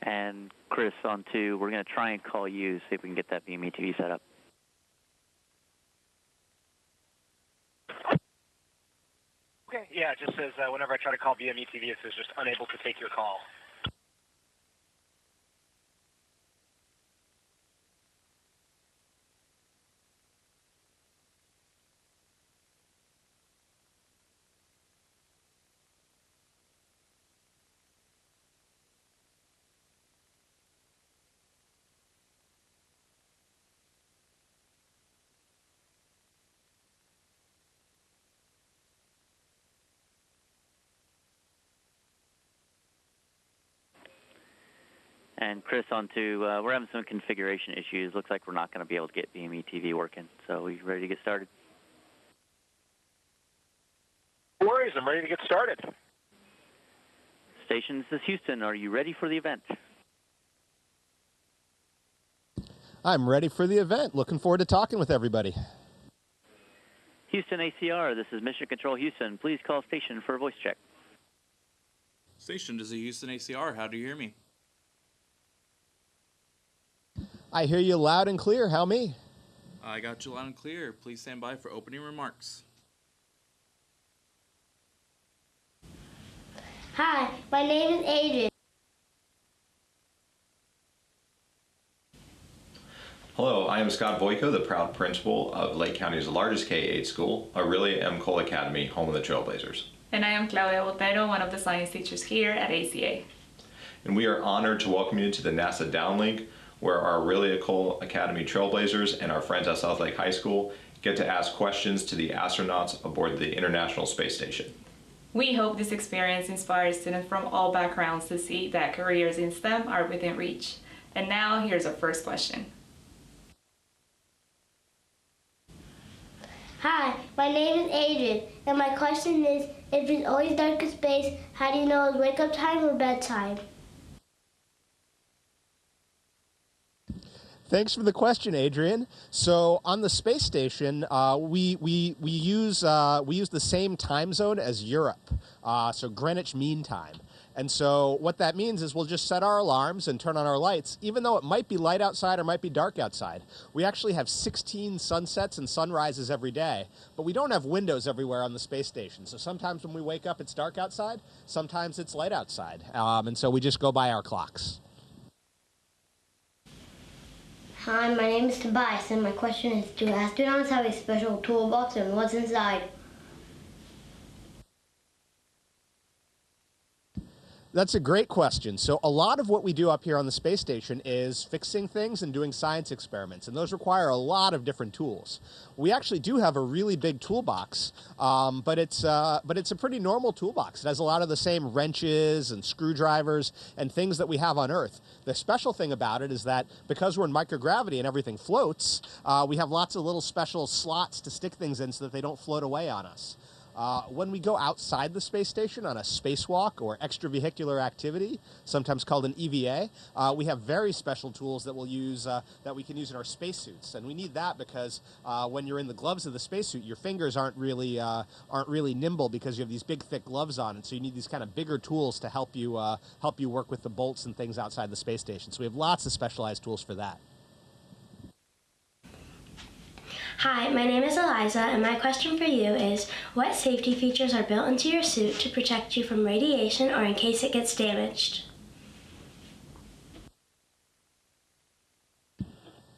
And Chris on 2, we're going to try and call you, see if we can get that BME TV set up. Okay, yeah, it just says whenever I try to call BME TV, it says just unable to take your call. And Chris on 2, we're having some configuration issues. Looks like we're not going to be able to get BME TV working. So are you ready to get started? No worries, I'm ready to get started. Station, this is Houston. Are you ready for the event? I'm ready for the event. Looking forward to talking with everybody. Houston ACR, this is Mission Control Houston. Please call station for a voice check. Station, this is Houston ACR. How do you hear me? I hear you loud and clear. How me? I got you loud and clear. Please stand by for opening remarks. Hi, my name is Adrian. Hello, I am Scott Voico, the proud principal of Lake County's largest K-8 school, Aurelia M. Cole Academy, home of the Trailblazers. And I am Claudia Botero, one of the science teachers here at ACA. And we are honored to welcome you to the NASA Downlink, where our Aurelia Cole Academy Trailblazers and our friends at South Lake High School get to ask questions to the astronauts aboard the International Space Station. We hope this experience inspires students from all backgrounds to see that careers in STEM are within reach. And now, here's our first question. Hi, my name is Adrian, and my question is, if it's always dark in space, how do you know it's wake-up time or bedtime? Thanks for the question, Adrian. So on the space station, we use the same time zone as Europe, so Greenwich Mean Time. And so what that means is we'll just set our alarms and turn on our lights, even though it might be light outside or might be dark outside. We actually have 16 sunsets and sunrises every day, but we don't have windows everywhere on the space station. So sometimes when we wake up, it's dark outside. Sometimes it's light outside. And so we just go by our clocks. Hi, my name is Tobias, and my question is, do astronauts have a special toolbox, and what's inside? That's a great question. So a lot of what we do up here on the space station is fixing things and doing science experiments, and those require a lot of different tools. We actually do have a really big toolbox, but it's a pretty normal toolbox. It has a lot of the same wrenches and screwdrivers and things that we have on Earth. The special thing about it is that because we're in microgravity and everything floats, we have lots of little special slots to stick things in so that they don't float away on us. When we go outside the space station on a spacewalk or extravehicular activity, sometimes called an EVA, we have very special tools that we'll use that we can use in our spacesuits, and we need that because when you're in the gloves of the spacesuit, your fingers aren't really nimble because you have these big, thick gloves on, and so you need these kind of bigger tools to help you work with the bolts and things outside the space station. So we have lots of specialized tools for that. Hi, my name is Eliza, and my question for you is, what safety features are built into your suit to protect you from radiation or in case it gets damaged?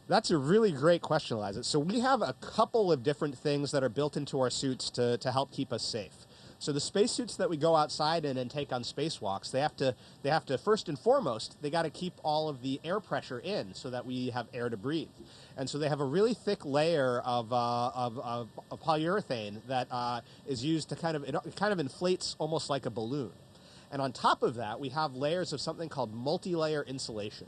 That's a really great question, Eliza. So we have a couple of different things that are built into our suits to help keep us safe. So the spacesuits that we go outside in and take on spacewalks, they have to first and foremost, they got to keep all of the air pressure in so that we have air to breathe. And so they have a really thick layer of polyurethane that is used to it kind of inflates almost like a balloon. And on top of that, we have layers of something called multi-layer insulation.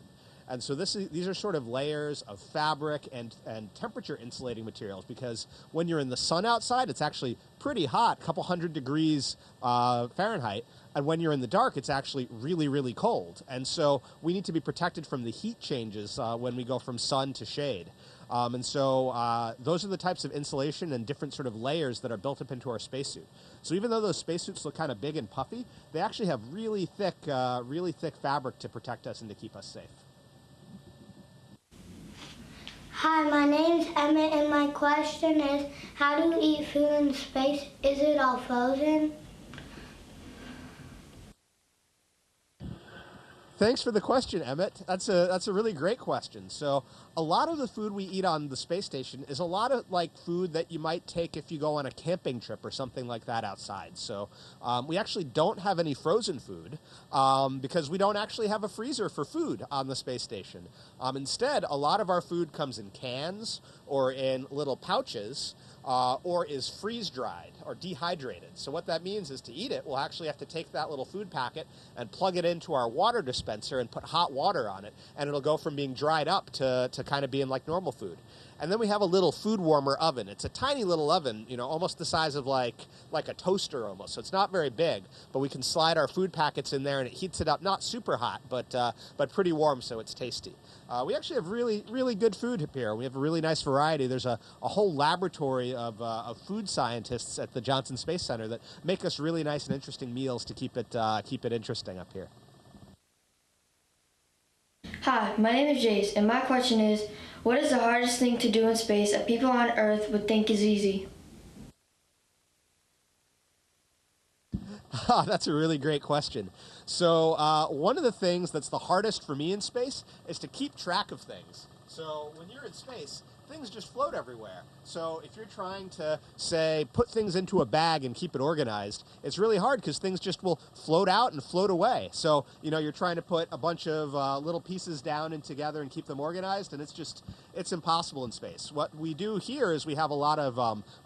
And so these are sort of layers of fabric and temperature insulating materials, because when you're in the sun outside, it's actually pretty hot, a couple hundred degrees Fahrenheit. And when you're in the dark, it's actually really, really cold. And so we need to be protected from the heat changes when we go from sun to shade. And so those are the types of insulation and different sort of layers that are built up into our spacesuit. So even though those spacesuits look kind of big and puffy, they actually have really thick fabric to protect us and to keep us safe. Hi, my name's Emmett, and my question is, how do you eat food in space? Is it all frozen? Thanks for the question, Emmett. That's a really great question. So a lot of the food we eat on the space station is a lot of like food that you might take if you go on a camping trip or something like that outside. So we actually don't have any frozen food because we don't actually have a freezer for food on the space station. Instead, a lot of our food comes in cans or in little pouches, or is freeze-dried or dehydrated. So what that means is to eat it, we'll actually have to take that little food packet and plug it into our water dispenser and put hot water on it, and it'll go from being dried up to kind of being like normal food. And then we have a little food warmer oven. It's a tiny little oven, you know, almost the size of like a toaster almost. So it's not very big, but we can slide our food packets in there and it heats it up, not super hot, but pretty warm, so it's tasty. We actually have really, really good food up here. We have a really nice variety. There's a whole laboratory of food scientists at the Johnson Space Center that make us really nice and interesting meals to keep it interesting up here. Hi, my name is Jace, and my question is, what is the hardest thing to do in space that people on Earth would think is easy? That's a really great question. So one of the things that's the hardest for me in space is to keep track of things. So when you're in space, things just float everywhere. So if you're trying to, say, put things into a bag and keep it organized, it's really hard because things just will float out and float away. So, you know, you're trying to put a bunch of little pieces down and together and keep them organized, and it's impossible in space. What we do here is we have a lot of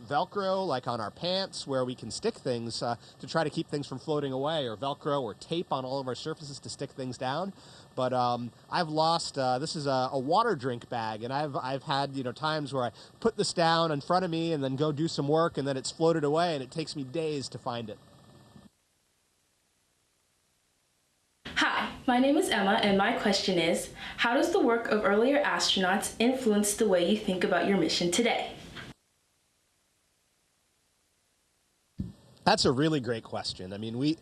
Velcro, like on our pants, where we can stick things to try to keep things from floating away, or Velcro or tape on all of our surfaces to stick things down. But I've lost, this is a water drink bag, and I've had, you know, times where I put this down in front of me and then go do some work, and then it's floated away, and it takes me days to find it. Hi, my name is Emma, and my question is, how does the work of earlier astronauts influence the way you think about your mission today? That's a really great question. I mean,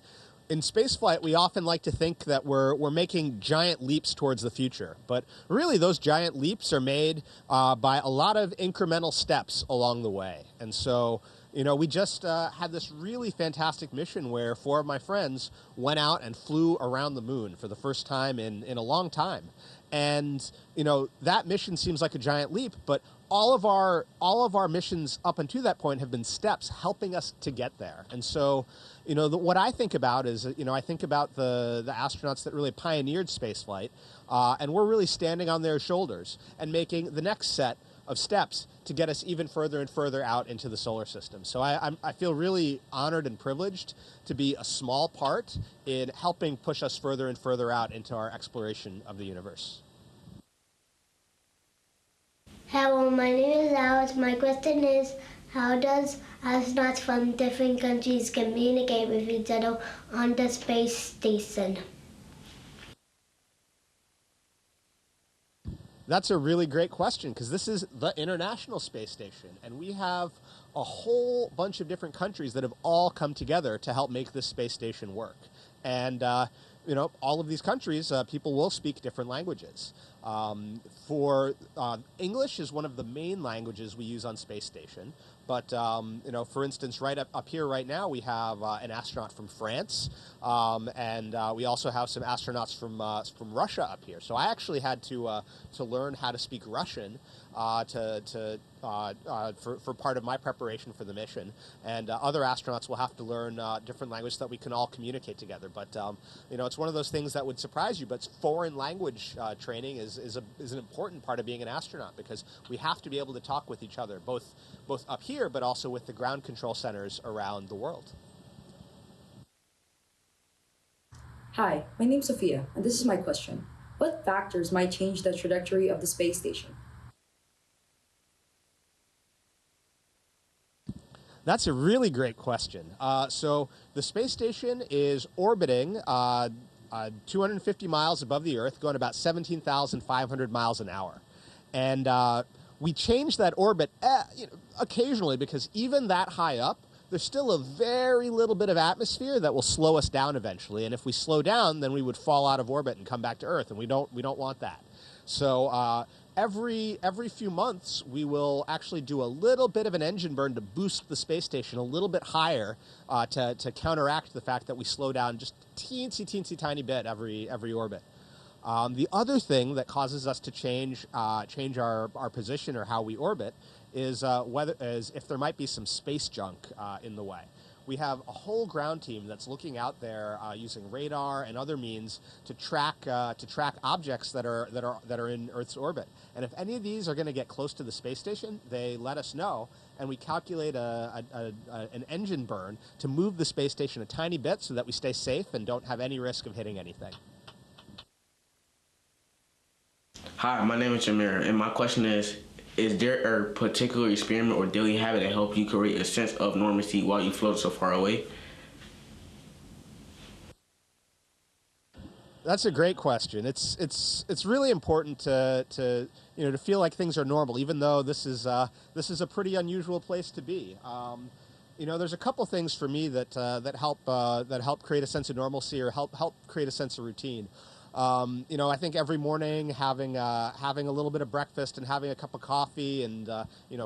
in spaceflight, we often like to think that we're making giant leaps towards the future, but really those giant leaps are made by a lot of incremental steps along the way. And so, you know, we just had this really fantastic mission where 4 of my friends went out and flew around the moon for the first time in a long time. And, you know, that mission seems like a giant leap, but all of our missions up until that point have been steps helping us to get there. And so, you know, what I think about is, you know, I think about the astronauts that really pioneered spaceflight, and we're really standing on their shoulders and making the next set of steps to get us even further and further out into the solar system. So I feel really honored and privileged to be a small part in helping push us further and further out into our exploration of the universe. Hello, my name is Alex. My question is, how does astronauts from different countries communicate with each other on the space station? That's a really great question, because this is the International Space Station, and we have a whole bunch of different countries that have all come together to help make this space station work. And you know, all of these countries, people will speak different languages. English is one of the main languages we use on space station. But, you know, for instance, right up here right now, we have an astronaut from France, and we also have some astronauts from Russia up here. So I actually had to learn how to speak Russian for part of my preparation for the mission. And other astronauts will have to learn different languages so that we can all communicate together. But, you know, it's one of those things that would surprise you, but foreign language training is an important part of being an astronaut, because we have to be able to talk with each other, both up here, but also with the ground control centers around the world. Hi, my name's Sophia, and this is my question. What factors might change the trajectory of the space station? That's a really great question. So the space station is orbiting 250 miles above the Earth, going about 17,500 miles an hour. And we change that orbit occasionally because even that high up, there's still a very little bit of atmosphere that will slow us down eventually. And if we slow down, then we would fall out of orbit and come back to Earth, and we don't want that. So every few months, we will actually do a little bit of an engine burn to boost the space station a little bit higher to counteract the fact that we slow down just teensy tiny bit every orbit. The other thing that causes us to change our position or how we orbit is if there might be some space junk in the way. We have a whole ground team that's looking out there using radar and other means to track objects that are in Earth's orbit. And if any of these are going to get close to the space station, they let us know, and we calculate an engine burn to move the space station a tiny bit so that we stay safe and don't have any risk of hitting anything. Hi, my name is Jameer, and my question is there a particular experiment or daily habit that helped you create a sense of normalcy while you float so far away? That's a great question. It's really important to feel like things are normal, even though this is a pretty unusual place to be. There's a couple things for me that help create a sense of normalcy or help create a sense of routine. I think every morning having a little bit of breakfast and having a cup of coffee and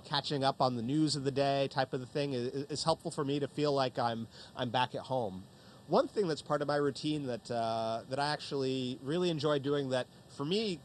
catching up on the news of the day type of the thing is helpful for me to feel like I'm back at home. One thing that's part of my routine that I actually really enjoy doing that for me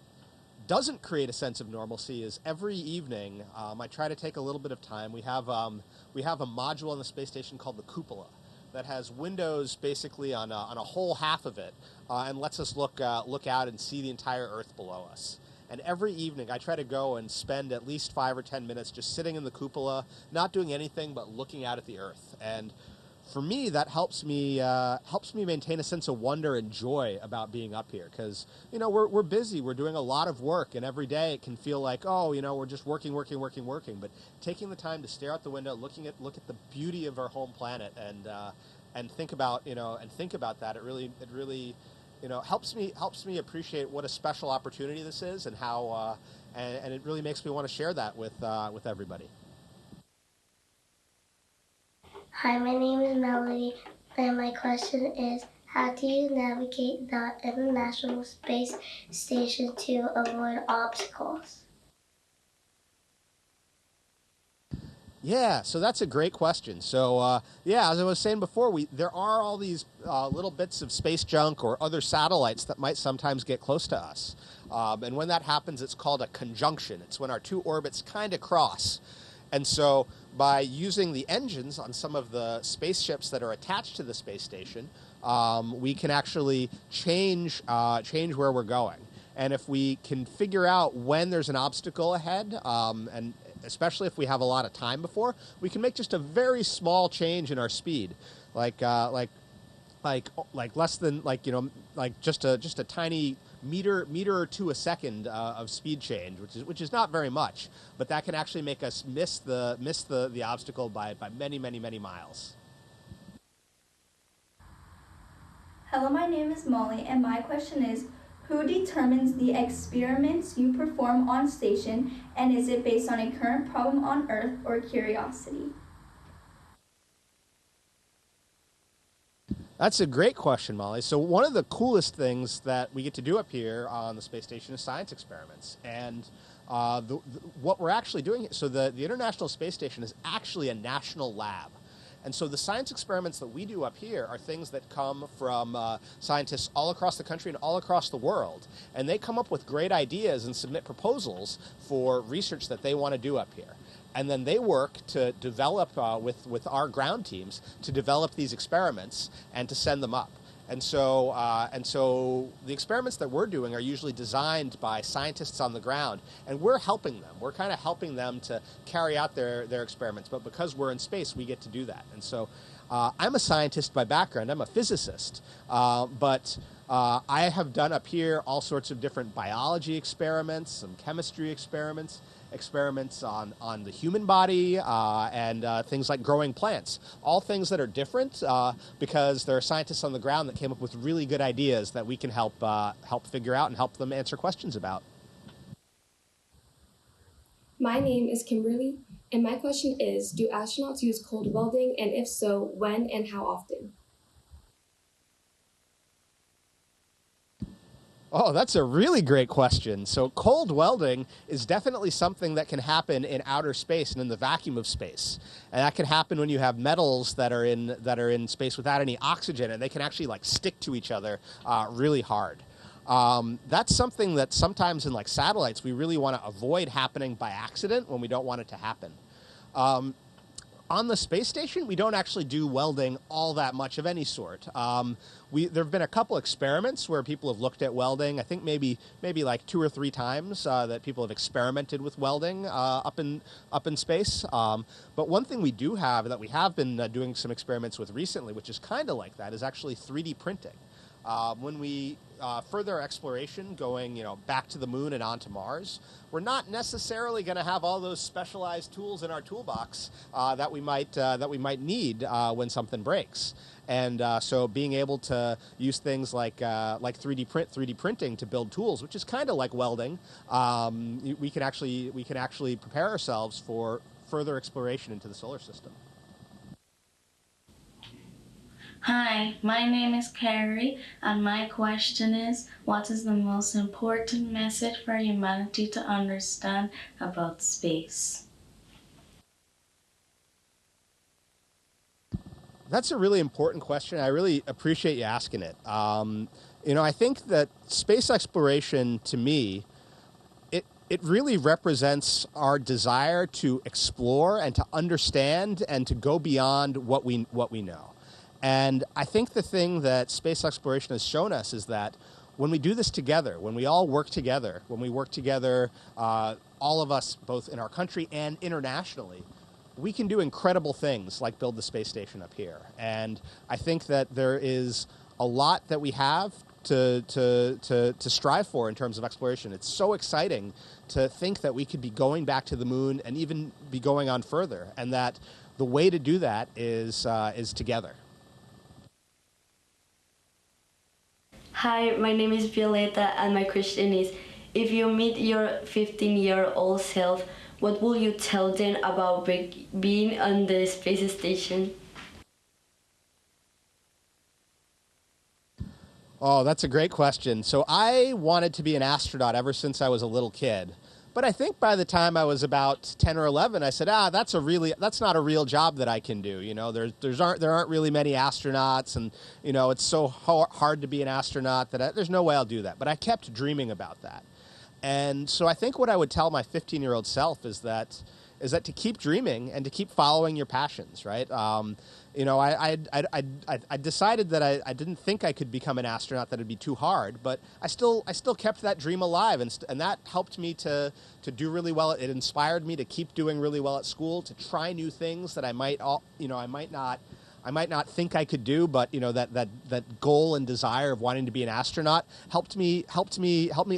doesn't create a sense of normalcy is every evening I try to take a little bit of time. We have a module on the space station called the cupola that has windows basically on a whole half of it and lets us look out and see the entire Earth below us. And every evening I try to go and spend at least 5 or 10 minutes just sitting in the cupola, not doing anything but looking out at the Earth. And for me, that helps me maintain a sense of wonder and joy about being up here because we're busy, we're doing a lot of work, and every day it can feel like we're just working. But taking the time to stare out the window, look at the beauty of our home planet, and think about that, it really helps me appreciate what a special opportunity this is and how and it really makes me want to share that with everybody. Hi, my name is Melody, and my question is, how do you navigate the International Space Station to avoid obstacles? Yeah, so that's a great question. So, as I was saying before, there are all these little bits of space junk or other satellites that might sometimes get close to us. And when that happens, it's called a conjunction. It's when our two orbits kind of cross. And so by using the engines on some of the spaceships that are attached to the space station, we can actually change where we're going. And if we can figure out when there's an obstacle ahead, and especially if we have a lot of time before, we can make just a very small change in our speed, like less than just a tiny meter or two a second of speed change, which is not very much, but that can actually make us miss the obstacle by many miles. Hello, my name is Molly, and my question is, who determines the experiments you perform on station, and is it based on a current problem on Earth or curiosity? That's a great question, Molly. So one of the coolest things that we get to do up here on the space station is science experiments. And what we're actually doing, so the International Space Station is actually a national lab. And so the science experiments that we do up here are things that come from scientists all across the country and all across the world. And they come up with great ideas and submit proposals for research that they want to do up here. And then they work to develop with our ground teams to develop these experiments and to send them up. And so the experiments that we're doing are usually designed by scientists on the ground, and we're helping them. We're kind of helping them to carry out their experiments, but because we're in space, we get to do that. And so I'm a scientist by background. I'm a physicist, but I have done up here all sorts of different biology experiments, some chemistry experiments, experiments on the human body, and things like growing plants. All things that are different because there are scientists on the ground that came up with really good ideas that we can help figure out and help them answer questions about. My name is Kimberly, and my question is, do astronauts use cold welding, and if so, when and how often? Oh, that's a really great question. So cold welding is definitely something that can happen in outer space and in the vacuum of space. And that can happen when you have metals that are in space without any oxygen, and they can actually like stick to each other really hard. That's something that sometimes in like satellites we really want to avoid happening by accident when we don't want it to happen. On the space station, we don't actually do welding all that much of any sort. There have been a couple experiments where people have looked at welding. I think maybe like 2 or 3 times that people have experimented with welding up in space. But one thing we do have that we have been doing some experiments with recently, which is kind of like that, is actually 3D printing. When we further exploration going, back to the moon and onto Mars, we're not necessarily going to have all those specialized tools in our toolbox that we might need when something breaks. And so being able to use things like 3D printing to build tools, which is kind of like welding, we can actually prepare ourselves for further exploration into the solar system. Hi, my name is Carrie, and my question is, what is the most important message for humanity to understand about space? That's a really important question. I really appreciate you asking it. I think that space exploration, to me, it really represents our desire to explore and to understand and to go beyond what we know. And I think the thing that space exploration has shown us is that when we do this together, when we all work together, all of us, both in our country and internationally, we can do incredible things like build the space station up here. And I think that there is a lot that we have to strive for in terms of exploration. It's so exciting to think that we could be going back to the moon and even be going on further, and that the way to do that is together. Hi, my name is Violeta, and my question is, if you meet your 15-year-old self, what will you tell them about being on the space station? Oh, that's a great question. So I wanted to be an astronaut ever since I was a little kid. But I think by the time I was about 10 or 11, I said, that's not a real job that I can do. There aren't really many astronauts, and it's so hard to be an astronaut that there's no way I'll do that. But I kept dreaming about that. And so I think what I would tell my 15-year-old self is that to keep dreaming and to keep following your passions, right? I decided that I didn't think I could become an astronaut, that it'd be too hard, but I still kept that dream alive, and that helped me to do really well. It inspired me to keep doing really well at school, to try new things that I might not think I could do, but that goal and desire of wanting to be an astronaut helped me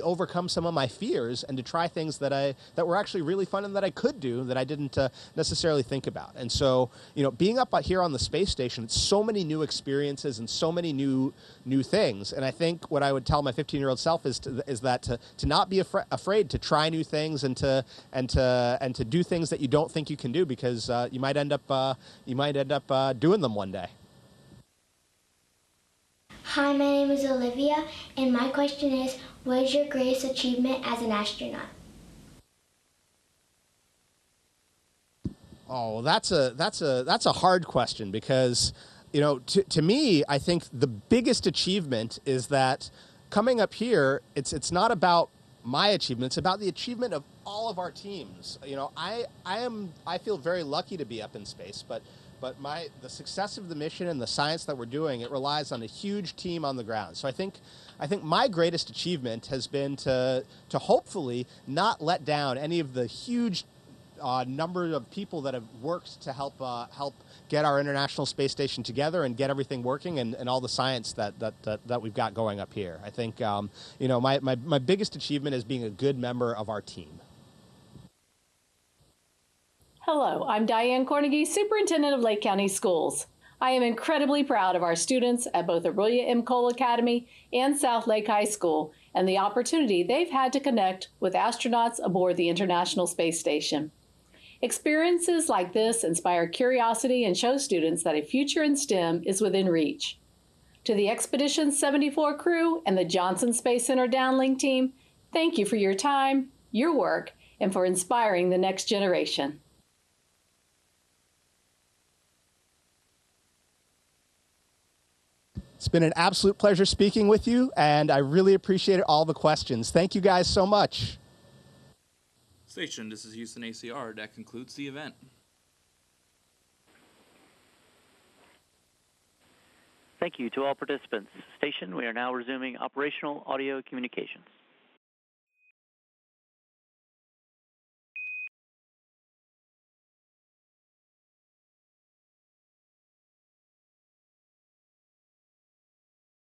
overcome some of my fears and to try things that were actually really fun and that I could do that I didn't necessarily think about. And so, being up here on the space station, it's so many new experiences and so many new things. And I think what I would tell my 15-year-old self is that to not be afraid to try new things and to do things that you don't think you can do, because you might end up doing them one day. Hi, my name is Olivia, and my question is, what is your greatest achievement as an astronaut? Oh, that's a hard question, because to me, I think the biggest achievement is that coming up here, it's not about my achievement, it's about the achievement of all of our teams. You know, I feel very lucky to be up in space, but the success of the mission and the science that we're doing, it relies on a huge team on the ground. So I think my greatest achievement has been to hopefully not let down any of the huge number of people that have worked to help get our International Space Station together and get everything working, and all the science that we've got going up here. I think you know, my biggest achievement is being a good member of our team. Hello, I'm Diane Cornegie, Superintendent of Lake County Schools. I am incredibly proud of our students at both Aurelia M. Cole Academy and South Lake High School and the opportunity they've had to connect with astronauts aboard the International Space Station. Experiences like this inspire curiosity and show students that a future in STEM is within reach. To the Expedition 74 crew and the Johnson Space Center Downlink team, thank you for your time, your work, and for inspiring the next generation. It's been an absolute pleasure speaking with you, and I really appreciate all the questions. Thank you guys so much. Station, this is Houston ACR. That concludes the event. Thank you to all participants. Station, we are now resuming operational audio communications.